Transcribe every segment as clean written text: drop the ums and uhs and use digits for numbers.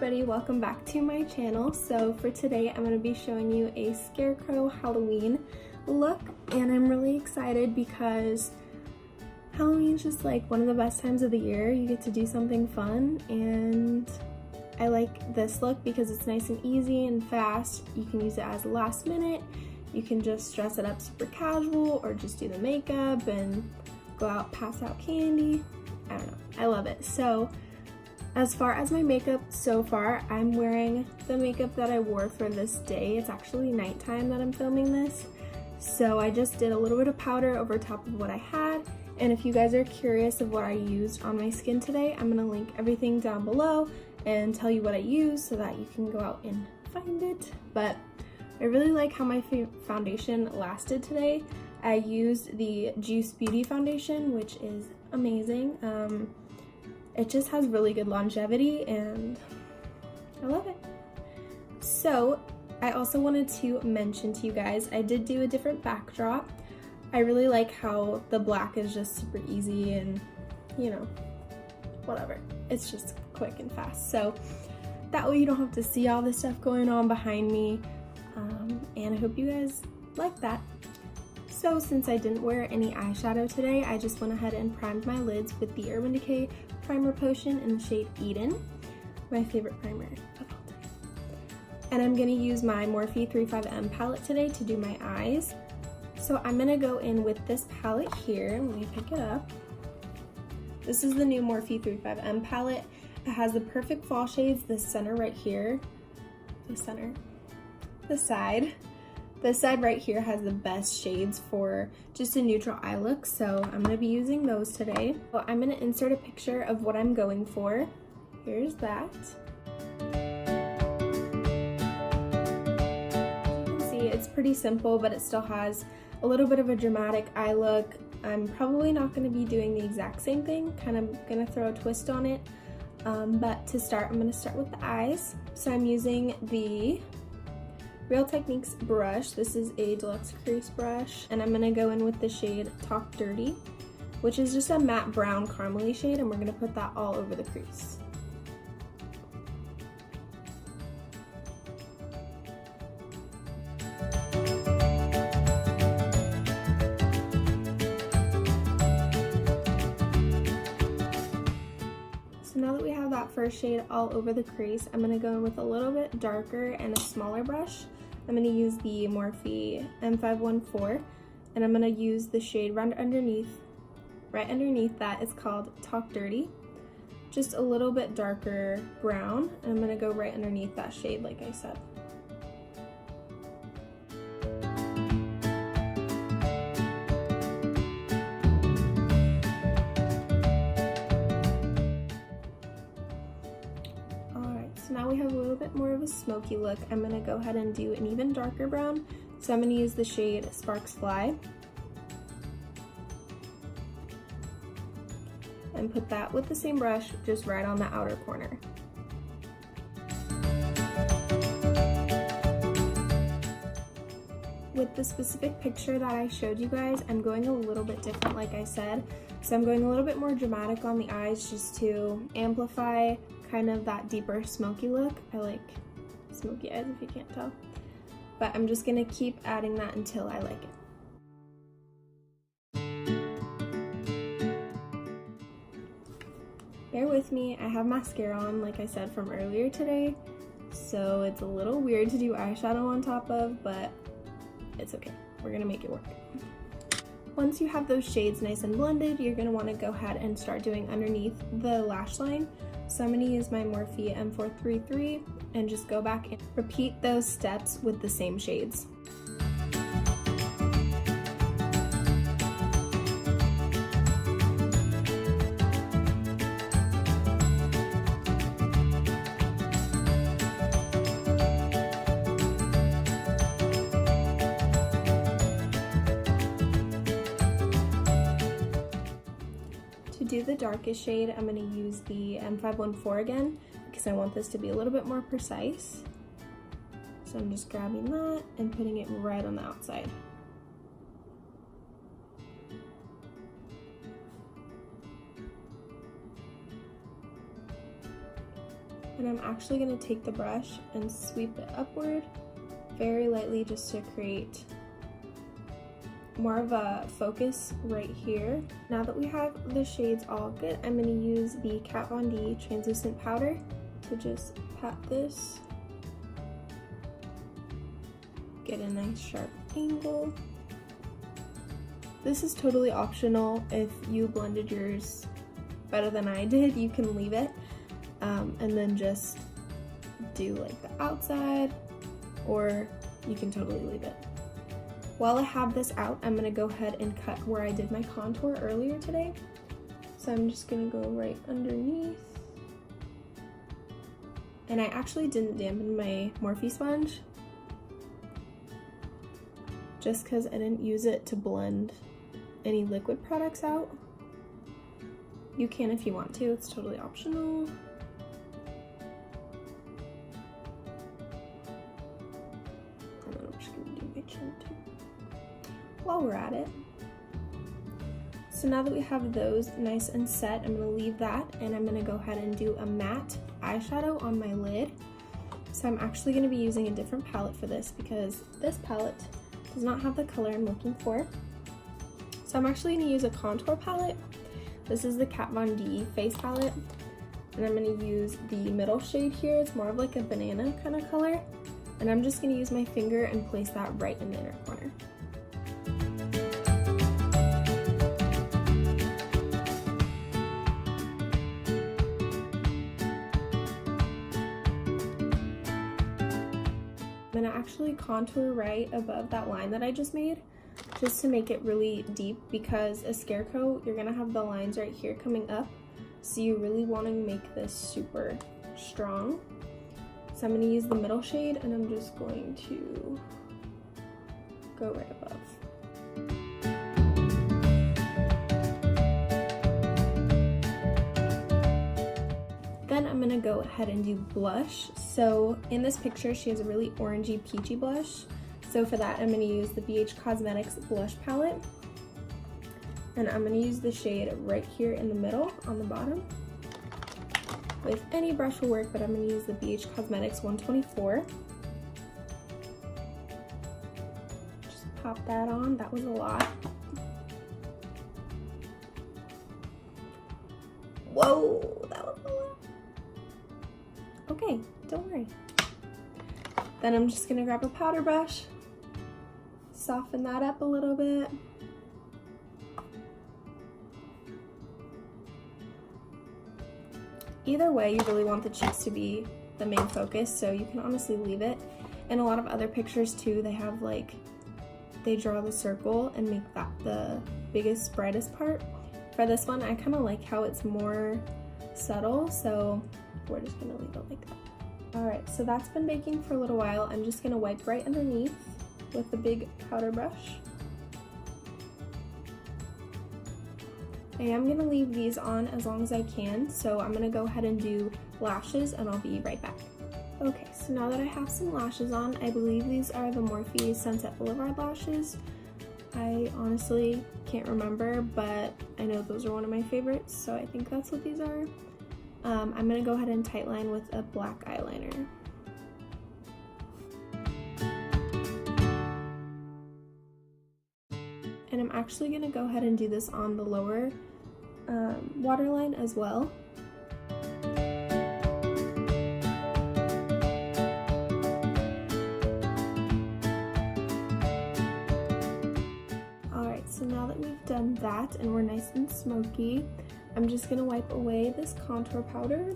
everybody, welcome back to my channel. So for today I'm going to be showing you a Scarecrow Halloween look, and I'm really excited because Halloween's just like one of the best times of the year. You get to do something fun, and I like this look because it's nice and easy and fast. You can use it as a last minute, you can just dress it up super casual or just do the makeup and go out, pass out candy. I don't know, I love it. So as far as my makeup so far, I'm wearing the makeup that I wore for this day. It's actually nighttime that I'm filming this. So I just did a little bit of powder over top of what I had. And if you guys are curious of what I used on my skin today, I'm gonna link everything down below and tell you what I used so that you can go out and find it. But I really like how my foundation lasted today. I used the Juice Beauty foundation, which is amazing. It just has really good longevity and I love it. So I also wanted to mention to you guys, I did do a different backdrop. I really like how the black is just super easy and, you know, whatever. It's just quick and fast. So that way you don't have to see all this stuff going on behind me. And I hope you guys like that. So since I didn't wear any eyeshadow today, I just went ahead and primed my lids with the Urban Decay Primer Potion in the shade Eden, my favorite primer of all time. And I'm gonna use my Morphe 35M palette today to do my eyes. So I'm gonna go in with this palette here. Let me pick it up. This is the new Morphe 35M palette. It has the perfect fall shades, the center right here, the side. This side right here has the best shades for just a neutral eye look, so I'm going to be using those today. So I'm going to insert a picture of what I'm going for. Here's that. As you can see, it's pretty simple, but it still has a little bit of a dramatic eye look. I'm probably not going to be doing the exact same thing, kind of going to throw a twist on it. But to start, I'm going to start with the eyes. So I'm using the Real Techniques brush. This is a deluxe crease brush, and I'm gonna go in with the shade Talk Dirty, which is just a matte brown caramely shade, and we're gonna put that all over the crease. So now that we have that first shade all over the crease, I'm going to go in with a little bit darker and a smaller brush. I'm going to use the Morphe M514, and I'm going to use the shade right underneath that. It's called Talk Dirty. Just a little bit darker brown, and I'm going to go right underneath that shade like I said. Now we have a little bit more of a smoky look. I'm going to go ahead and do an even darker brown. So I'm going to use the shade Sparks Fly and put that with the same brush just right on the outer corner. With the specific picture that I showed you guys, I'm going a little bit different like I said. So I'm going a little bit more dramatic on the eyes just to amplify kind of that deeper smoky look. I like smoky eyes if you can't tell. But I'm just gonna keep adding that until I like it. Bear with me, I have mascara on like I said from earlier today, so it's a little weird to do eyeshadow on top of, but it's okay. We're gonna make it work. Once you have those shades nice and blended, you're gonna wanna go ahead and start doing underneath the lash line. So I'm going to use my Morphe M433 and just go back and repeat those steps with the same shades. To do the darkest shade, I'm going to use the M514 again because I want this to be a little bit more precise. So I'm just grabbing that and putting it right on the outside. And I'm actually going to take the brush and sweep it upward very lightly just to create more of a focus right here. Now that we have the shades all good, I'm going to use the Kat Von D translucent powder to just pat this, get a nice sharp angle. This is totally optional. If you blended yours better than I did, you can leave it and then just do like the outside, or you can totally leave it. While I have this out, I'm going to go ahead and cut where I did my contour earlier today. So I'm just going to go right underneath. And I actually didn't dampen my Morphe sponge just because I didn't use it to blend any liquid products out. You can if you want to, it's totally optional. And then I'm just going to do my chin too while we're at it. So now that we have those nice and set, I'm going to leave that and I'm going to go ahead and do a matte eyeshadow on my lid. So I'm actually going to be using a different palette for this because this palette does not have the color I'm looking for. So I'm actually going to use a contour palette. This is the Kat Von D face palette, and I'm going to use the middle shade here. It's more of like a banana kind of color, and I'm just going to use my finger and place that right in the inner corner. I'm going to actually contour right above that line that I just made, just to make it really deep, because a Scarecrow, you're going to have the lines right here coming up, so you really want to make this super strong. So I'm going to use the middle shade and I'm just going to go right above. Then I'm going to go ahead and do blush. So in this picture she has a really orangey peachy blush. So for that I'm going to use the BH Cosmetics blush palette. And I'm going to use the shade right here in the middle on the bottom. With any brush will work, but I'm going to use the BH Cosmetics 124. Just pop that on. That was a lot. Whoa, that was a lot. Okay, don't worry. Then I'm just going to grab a powder brush, soften that up a little bit. Either way, you really want the cheeks to be the main focus, so you can honestly leave it. In a lot of other pictures too, they have like, they draw the circle and make that the biggest, brightest part. For this one, I kind of like how it's more subtle, so we're just gonna leave it like that. Alright, so that's been baking for a little while. I'm just gonna wipe right underneath with the big powder brush. I am going to leave these on as long as I can, so I'm going to go ahead and do lashes and I'll be right back. Okay, so now that I have some lashes on, I believe these are the Morphe Sunset Boulevard lashes. I honestly can't remember, but I know those are one of my favorites, so I think that's what these are. I'm going to go ahead and tightline with a black eyeliner. And I'm actually going to go ahead and do this on the lower waterline as well. Alright, so now that we've done that and we're nice and smoky, I'm just going to wipe away this contour powder.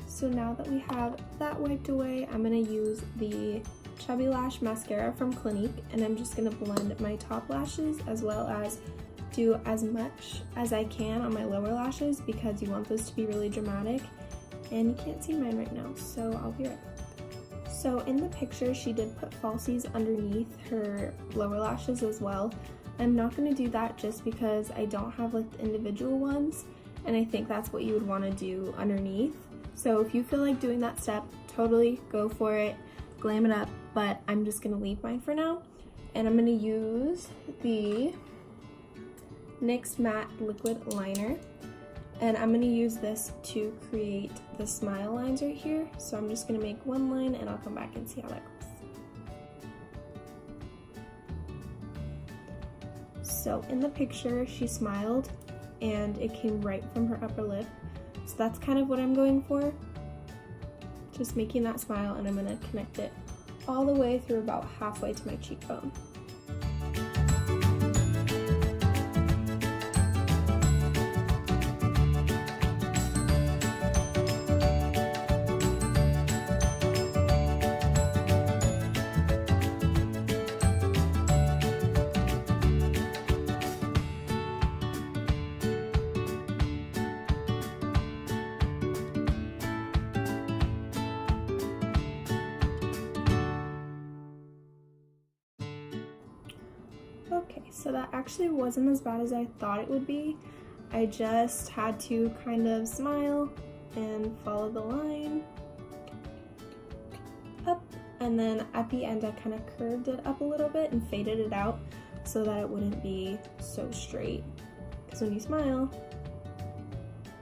So now that we have that wiped away, I'm going to use the Chubby Lash Mascara from Clinique, and I'm just going to blend my top lashes as well as do as much as I can on my lower lashes, because you want those to be really dramatic, and you can't see mine right now, so I'll be right back. So in the picture she did put falsies underneath her lower lashes as well. I'm not going to do that just because I don't have like the individual ones, and I think that's what you would want to do underneath. So if you feel like doing that step, totally go for it, glam it up, but I'm just going to leave mine for now. And I'm going to use the NYX Matte Liquid Liner. And I'm gonna use this to create the smile lines right here. So I'm just gonna make one line and I'll come back and see how that goes. So in the picture, she smiled and it came right from her upper lip. So that's kind of what I'm going for. Just making that smile, and I'm gonna connect it all the way through about halfway to my cheekbone. Okay, so that actually wasn't as bad as I thought it would be. I just had to kind of smile and follow the line up, and then at the end I kind of curved it up a little bit and faded it out so that it wouldn't be so straight, because when you smile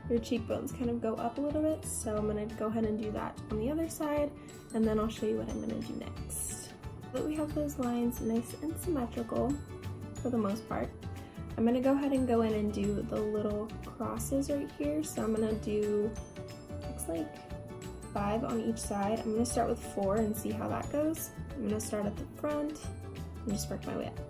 your cheekbones kind of go up a little bit. So I'm going to go ahead and do that on the other side, and then I'll show you what I'm going to do next. So that we have those lines nice and symmetrical for the most part, I'm going to go ahead and go in and do the little crosses right here. So I'm going to do, looks like 5 on each side. I'm going to start with 4 and see how that goes. I'm going to start at the front and just work my way up.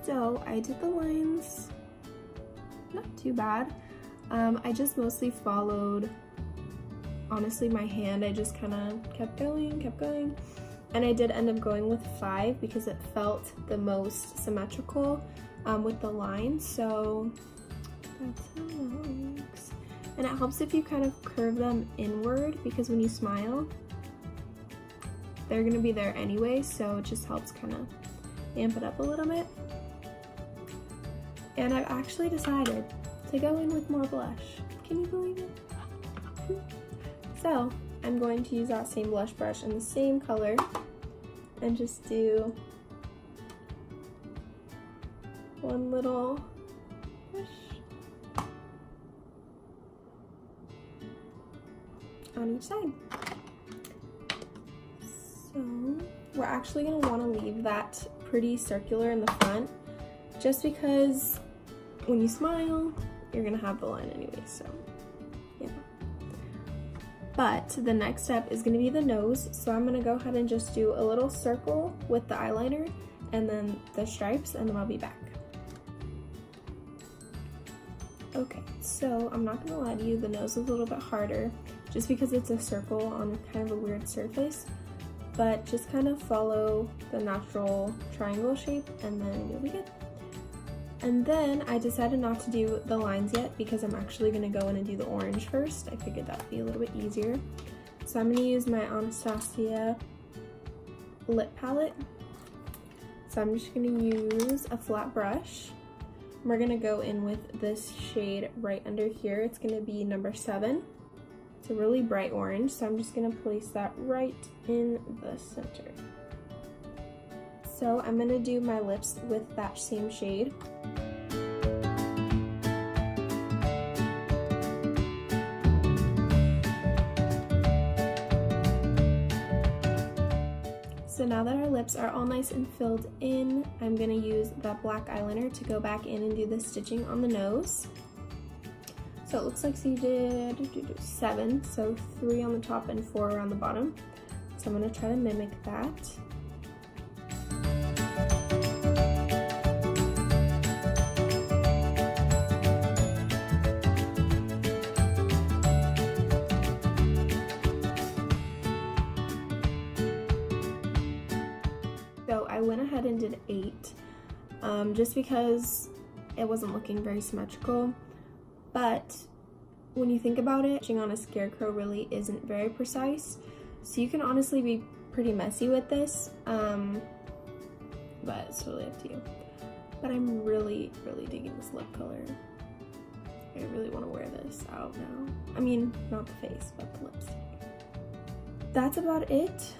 So I did the lines, not too bad. I just mostly followed, honestly, my hand. I just kind of kept going. And I did end up going with 5 because it felt the most symmetrical with the line. So that's how that looks. And it helps if you kind of curve them inward, because when you smile, they're gonna be there anyway. So it just helps kind of amp it up a little bit. And I've actually decided to go in with more blush. Can you believe it? So I'm going to use that same blush brush in the same color and just do one little push on each side. So we're actually going to want to leave that pretty circular in the front, just because when you smile, you're gonna have the line anyway, so yeah. But the next step is gonna be the nose, so I'm gonna go ahead and just do a little circle with the eyeliner and then the stripes, and then I'll be back. Okay, so I'm not gonna lie to you, the nose is a little bit harder just because it's a circle on kind of a weird surface, but just kind of follow the natural triangle shape and then you'll be good. And then I decided not to do the lines yet because I'm actually going to go in and do the orange first. I figured that would be a little bit easier. So I'm going to use my Anastasia lip palette. So I'm just going to use a flat brush. We're going to go in with this shade right under here. It's going to be number 7. It's a really bright orange, so I'm just going to place that right in the center. So I'm going to do my lips with that same shade. So now that our lips are all nice and filled in, I'm going to use that black eyeliner to go back in and do the stitching on the nose. So it looks like she did 7, so 3 on the top and 4 around the bottom. So I'm going to try to mimic that. So I went ahead and did 8, just because it wasn't looking very symmetrical. But when you think about it, stitching on a scarecrow really isn't very precise. So you can honestly be pretty messy with this. but it's totally up to you. But I'm really digging this lip color. I really want to wear this out now. I mean, not the face, but the lipstick. That's about it.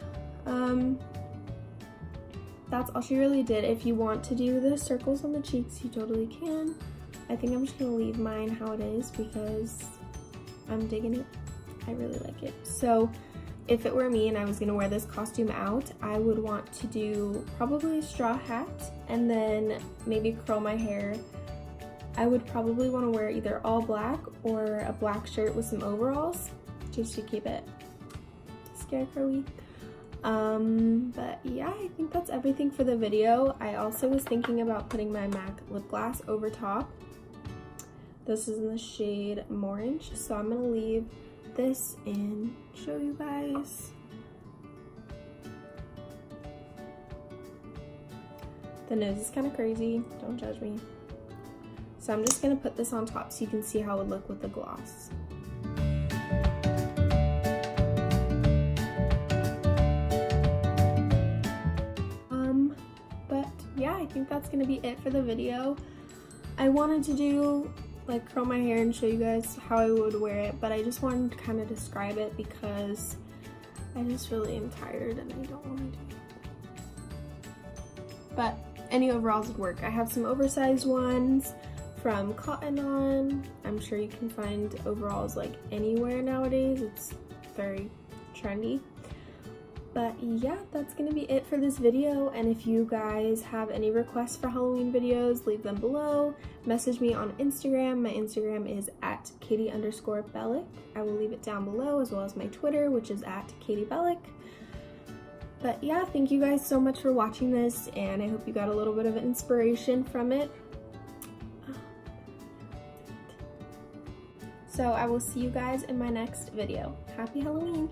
That's all she really did. If you want to do the circles on the cheeks, you totally can. I think I'm just gonna leave mine how it is because I'm digging it. I really like it. So if it were me and I was gonna wear this costume out, I would want to do probably a straw hat and then maybe curl my hair. I would probably want to wear either all black or a black shirt with some overalls just to keep it scarecrowy. But yeah, I think that's everything for the video. I also was thinking about putting my MAC lip gloss over top. This is in the shade Orange, so I'm gonna leave this and show you guys. The nose is kind of crazy, don't judge me. So I'm just gonna put this on top so you can see how it would look with the gloss. But yeah, I think that's gonna be it for the video. I wanted to do like curl my hair and show you guys how I would wear it, but I just wanted to kind of describe it because I just really am tired and I don't want to do it. But any overalls would work. I have some oversized ones from Cotton On. I'm sure you can find overalls like anywhere nowadays. It's very trendy. But yeah, that's gonna be it for this video. And if you guys have any requests for Halloween videos, leave them below. Message me on Instagram. My Instagram is at Katie_Bellick. I will leave it down below, as well as my Twitter, which is at KatieBellick. But yeah, thank you guys so much for watching this, and I hope you got a little bit of inspiration from it. So I will see you guys in my next video. Happy Halloween!